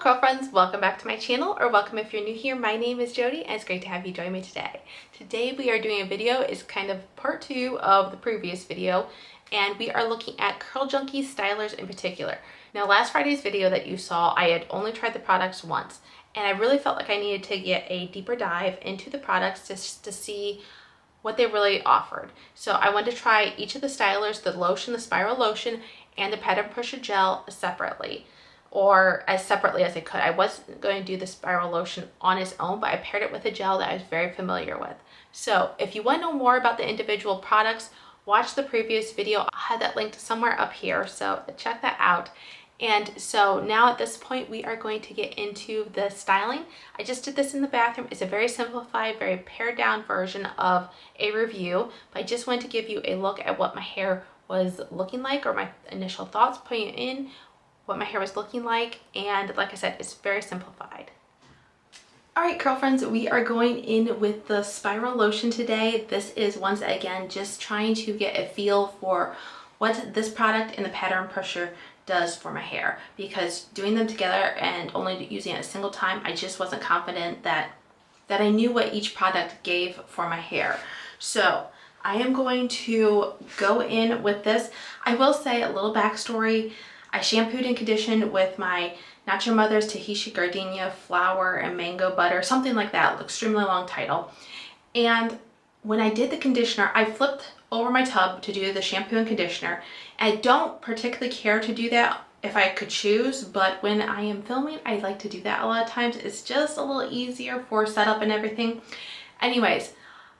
curl friends, welcome back to my channel, or welcome if you're new here. My name is Jody and it's great to have you join me today. Today we are doing a video, it's kind of part 2 of the previous video, and we are looking at Curl Junkie stylers in particular. Now last Friday's video that you saw, I had only tried the products once, and I really felt like I needed to get a deeper dive into the products just to see what they really offered. So I wanted to try each of the stylers, the lotion, the Spiral Lotion, and the Pattern Pusha gel separately, or as separately as I could. I wasn't going to do the Spiral Lotion on its own, but I paired it with a gel that I was very familiar with. So if you want to know more about the individual products, watch the previous video. I'll have that linked somewhere up here, so check that out. And so now at this point, we are going to get into the styling. I just did this in the bathroom. It's a very simplified, very pared down version of a review, but I just wanted to give you a look at what my hair was looking like, or my initial thoughts putting it in, what my hair was looking like. And like I said, it's very simplified. All right, curl friends, we are going in with the Spiral Lotion today. This is once again just trying to get a feel for what this product and the Pattern Pusher does for my hair, because doing them together and only using it a single time, I just wasn't confident that I knew what each product gave for my hair. So I am going to go in with this. I will say a little backstory. I shampooed and conditioned with my Not Your Mother's Tahitian Gardenia Flower and Mango Butter, something like that, extremely long title. And when I did the conditioner, I flipped over my tub to do the shampoo and conditioner. I don't particularly care to do that if I could choose, but when I am filming, I like to do that a lot of times. It's just a little easier for setup and everything. Anyways,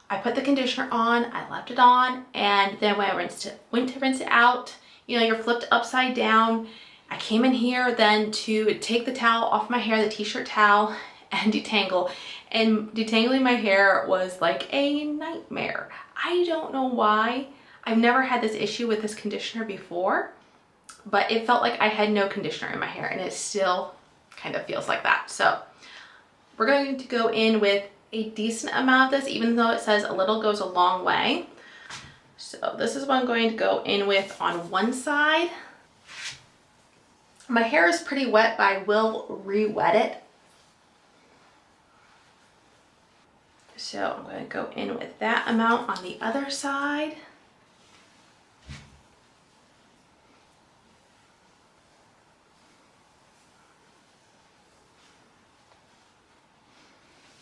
I put the conditioner on, I left it on, and then when I went to rinse it out, you know, you're flipped upside down. I came in here then to take the towel off my hair, the t-shirt towel, and detangle. And detangling my hair was like a nightmare. I don't know why. I've never had this issue with this conditioner before, but it felt like I had no conditioner in my hair, and it still kind of feels like that. So we're going to go in with a decent amount of this, even though it says a little goes a long way. So this is what I'm going to go in with on one side. My hair is pretty wet, but I will re-wet it. So I'm going to go in with that amount on the other side.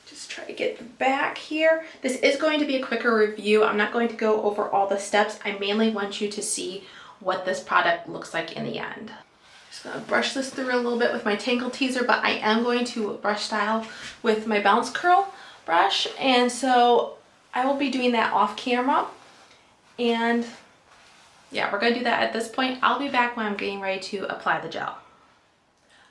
Just try to get the back here. This is going to be a quicker review. I'm not going to go over all the steps. I mainly want you to see what this product looks like in the end. Just gonna brush this through a little bit with my Tangle Teaser, but I am going to brush style with my Bounce Curl brush, and so I will be doing that off camera. And yeah, we're gonna do that at this point. I'll be back when I'm getting ready to apply the gel.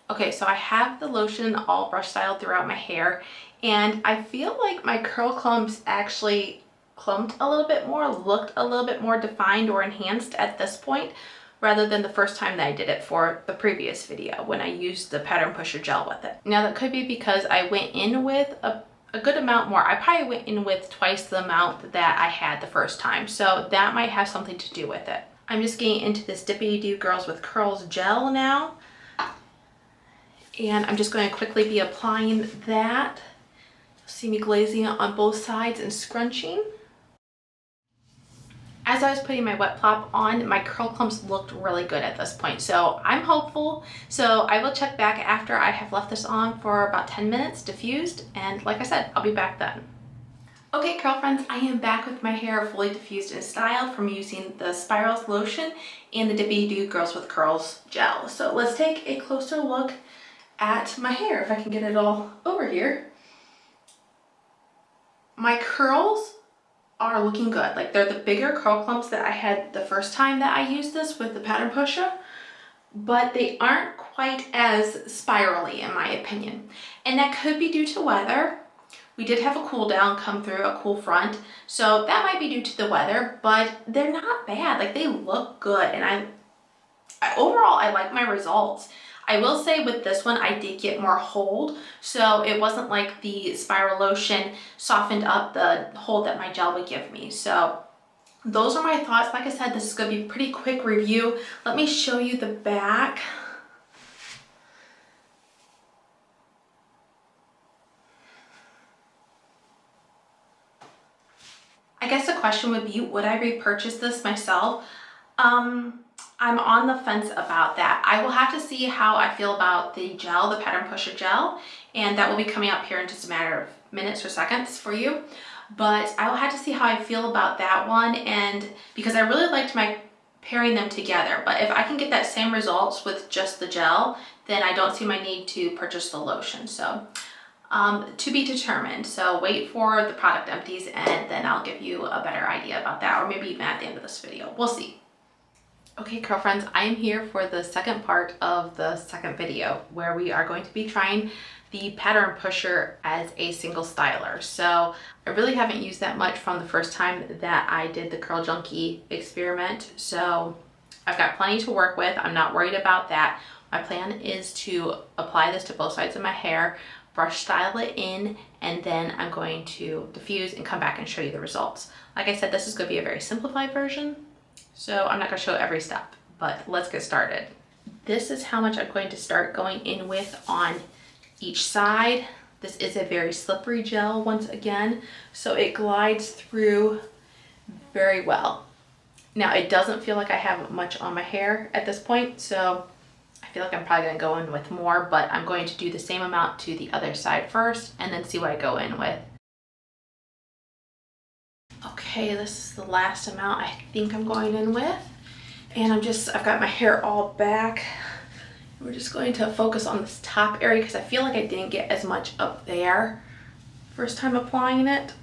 Okay, so I have the lotion all brush styled throughout my hair, and I feel like my curl clumps actually clumped a little bit more, looked a little bit more defined or enhanced at this point, rather than the first time that I did it for the previous video when I used the Pattern Pusher gel with it. Now that could be because I went in with a good amount more. I probably went in with twice the amount that I had the first time, so that might have something to do with it. I'm just getting into this Dippity Doo Girls with Curls gel now, and I'm just going to quickly be applying that. See me glazing it on both sides and scrunching. As I was putting my wet plop on, my curl clumps looked really good at this point, so I'm hopeful. So I will check back after I have left this on for about 10 minutes diffused, and like I said, I'll be back then. Okay, curl friends, I am back with my hair fully diffused and styled from using the Spiral Lotion and the Dippity Doo Girls with Curls gel. So let's take a closer look at my hair, if I can get it all over here. My curls are looking good. Like, they're the bigger curl clumps that I had the first time that I used this with the Pattern Pusha, but they aren't quite as spirally in my opinion. And that could be due to weather. We did have a cool down come through, a cool front, so that might be due to the weather, but they're not bad. Like, they look good, and overall I like my results. I will say with this one, I did get more hold, so it wasn't like the Spiral Lotion softened up the hold that my gel would give me. So those are my thoughts. Like I said, this is going to be a pretty quick review. Let me show you the back. I guess the question would be, would I repurchase this myself? I'm on the fence about that. I will have to see how I feel about the gel, the Pattern Pusha gel, and that will be coming up here in just a matter of minutes or seconds for you. But I will have to see how I feel about that one, and because I really liked my pairing them together. But if I can get that same results with just the gel, then I don't see my need to purchase the lotion. So to be determined. So wait for the product empties and then I'll give you a better idea about that, or maybe even at the end of this video. We'll see. Okay, curl friends, I am here for the second part of the second video where we are going to be trying the Pattern Pusher as a single styler. So I really haven't used that much from the first time that I did the Curl Junkie experiment. So I've got plenty to work with. I'm not worried about that. My plan is to apply this to both sides of my hair, brush style it in, and then I'm going to diffuse and come back and show you the results. Like I said, this is going to be a very simplified version, so I'm not going to show every step, but let's get started. This is how much I'm going to start going in with on each side. This is a very slippery gel once again, so it glides through very well. Now it doesn't feel like I have much on my hair at this point, so I feel like I'm probably going to go in with more, but I'm going to do the same amount to the other side first and then see what I go in with. Okay, this is the last amount I think I'm going in with. And I've got my hair all back. We're just going to focus on this top area because I feel like I didn't get as much up there first time applying it.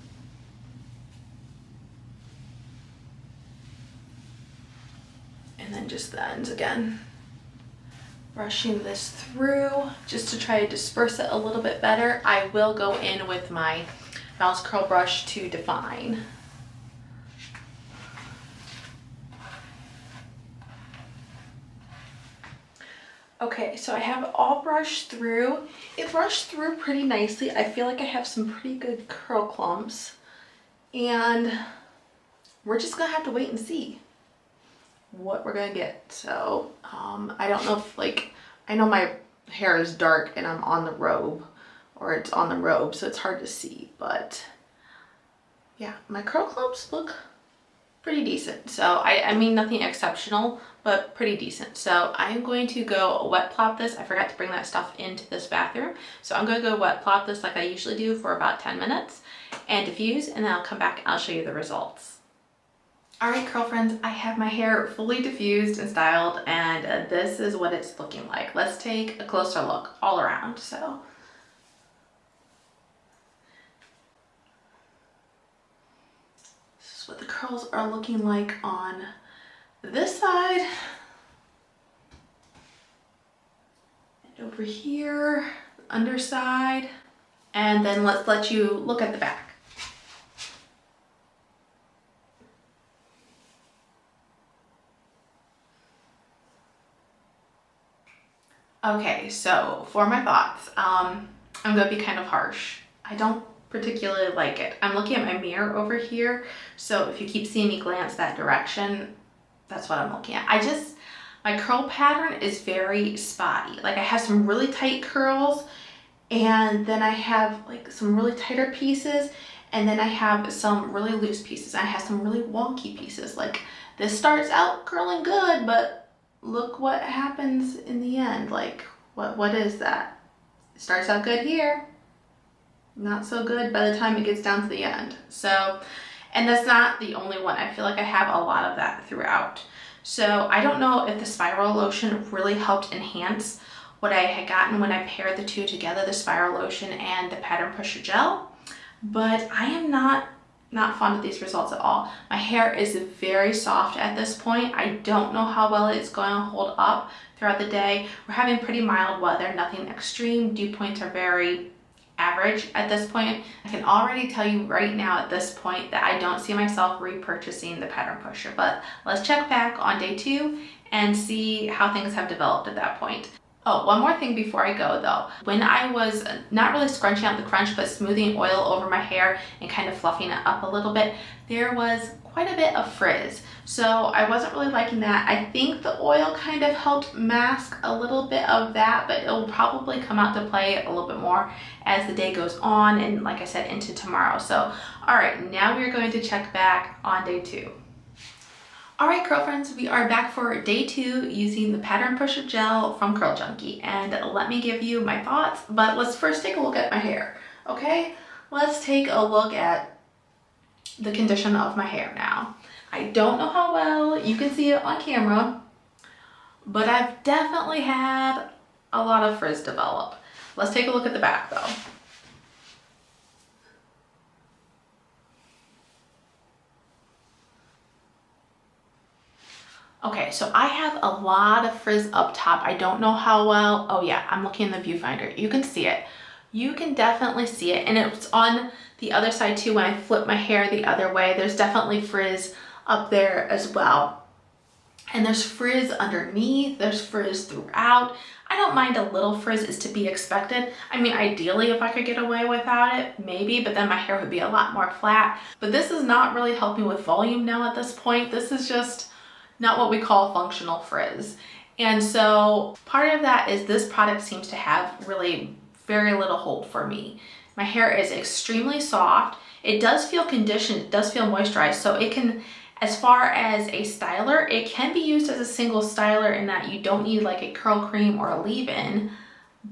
And then just the ends again. Brushing this through just to try to disperse it a little bit better. I will go in with my bounce curl brush to define. Okay, so I have it all brushed through. It brushed through pretty nicely. I feel like I have some pretty good curl clumps, and we're just gonna have to wait and see what we're gonna get. So I don't know if, like, I know my hair is dark and I'm on the robe, or it's on the robe, so it's hard to see, but yeah, my curl clumps look pretty decent. So I mean nothing exceptional, but pretty decent. So I'm going to go wet plop this. I forgot to bring that stuff into this bathroom, so I'm going to go wet plop this like I usually do for about 10 minutes and diffuse, and then I'll come back and I'll show you the results. All right, curl friends, I have my hair fully diffused and styled, and this is what it's looking like. Let's take a closer look all around. So this is what the curls are looking like on this side. And over here, the underside. And then let's let you look at the back. Okay, so for my thoughts, I'm gonna be kind of harsh. I don't particularly like it. I'm looking at my mirror over here, so if you keep seeing me glance that direction, that's what I'm looking at. My curl pattern is very spotty. Like, I have some really tight curls, and then I have like some really tighter pieces, and then I have some really loose pieces. I have some really wonky pieces. Like, this starts out curling good, but look what happens in the end. Like, what is that? It starts out good here, not so good by the time it gets down to the end. So, and that's not the only one. I feel like I have a lot of that throughout. So I don't know if the Spiral Lotion really helped enhance what I had gotten when I paired the two together, the Spiral Lotion and the Pattern Pusha gel, but I am not fond of these results at all. My hair is very soft at this point. I don't know how well it's going to hold up throughout the day. We're having pretty mild weather, nothing extreme. Dew points are very average at this point. I can already tell you right now at this point that I don't see myself repurchasing the Pattern Pusher, but let's check back on day 2 and see how things have developed at that point. Oh, one more thing before I go though. When I was not really scrunching out the crunch, but smoothing oil over my hair and kind of fluffing it up a little bit, there was quite a bit of frizz. So I wasn't really liking that. I think the oil kind of helped mask a little bit of that, but it will probably come out to play a little bit more as the day goes on and, like I said, into tomorrow. So, all right, now we're going to check back on day 2. All right, curl friends, we are back for day 2 using the Pattern Pusha gel from Curl Junkie. And let me give you my thoughts, but let's first take a look at my hair, okay? Let's take a look at the condition of my hair now. I don't know how well you can see it on camera, but I've definitely had a lot of frizz develop. Let's take a look at the back though. Okay, so I have a lot of frizz up top. I don't know how well. Oh yeah, I'm looking in the viewfinder. You can see it. You can definitely see it. And it's on the other side too. When I flip my hair the other way, there's definitely frizz up there as well. And there's frizz underneath, there's frizz throughout. I don't mind a little frizz, is to be expected. I mean, ideally if I could get away without it, maybe, but then my hair would be a lot more flat. But this is not really helping with volume now at this point. This is just not what we call functional frizz. And so part of that is this product seems to have really very little hold for me. My hair is extremely soft. It does feel conditioned, it does feel moisturized, so it can, as far as a styler, it can be used as a single styler in that you don't need like a curl cream or a leave-in,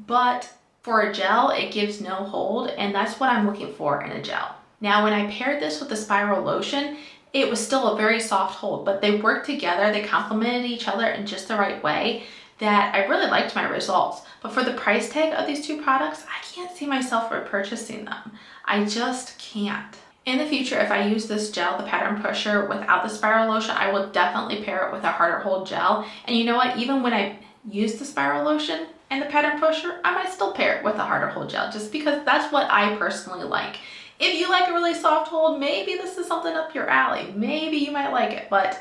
but for a gel, it gives no hold, and that's what I'm looking for in a gel. Now, when I paired this with the Spiral Lotion, it was still a very soft hold, but they worked together, they complemented each other in just the right way that I really liked my results. But for the price tag of these 2 products, I can't see myself repurchasing them. I just can't. In the future, if I use this gel, the Pattern Pusher, without the Spiral Lotion, I will definitely pair it with a harder hold gel. And you know what? Even when I use the Spiral Lotion and the Pattern Pusher, I might still pair it with a harder hold gel, just because that's what I personally like. If you like a really soft hold, maybe this is something up your alley. Maybe you might like it, but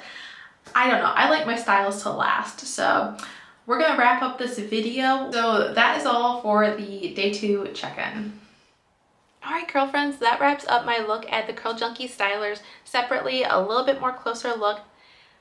I don't know. I like my styles to last. So we're gonna wrap up this video. So that is all for the day 2 check-in. All right, curl friends, that wraps up my look at the Curl Junkie stylers separately, a little bit more closer look.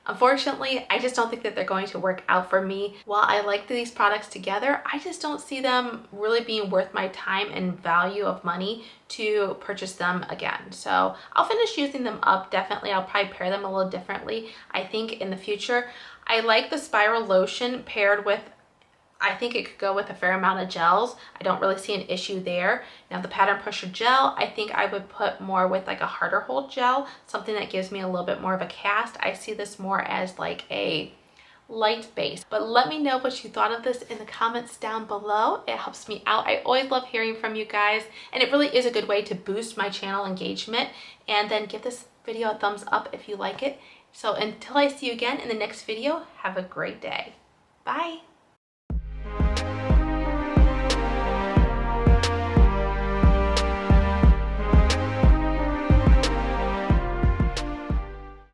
Unfortunately, I just don't think that they're going to work out for me. While I like these products together, I just don't see them really being worth my time and value of money to purchase them again. So I'll finish using them up. Definitely, I'll probably pair them a little differently, I think, in the future. I like the Spiral Lotion paired with, I think it could go with a fair amount of gels. I don't really see an issue there. Now the Pattern Pusher gel, I think I would put more with like a harder hold gel, something that gives me a little bit more of a cast. I see this more as like a light base. But let me know what you thought of this in the comments down below. It helps me out. I always love hearing from you guys, and it really is a good way to boost my channel engagement. And then give this video a thumbs up if you like it. So until I see you again in the next video, have a great day. Bye.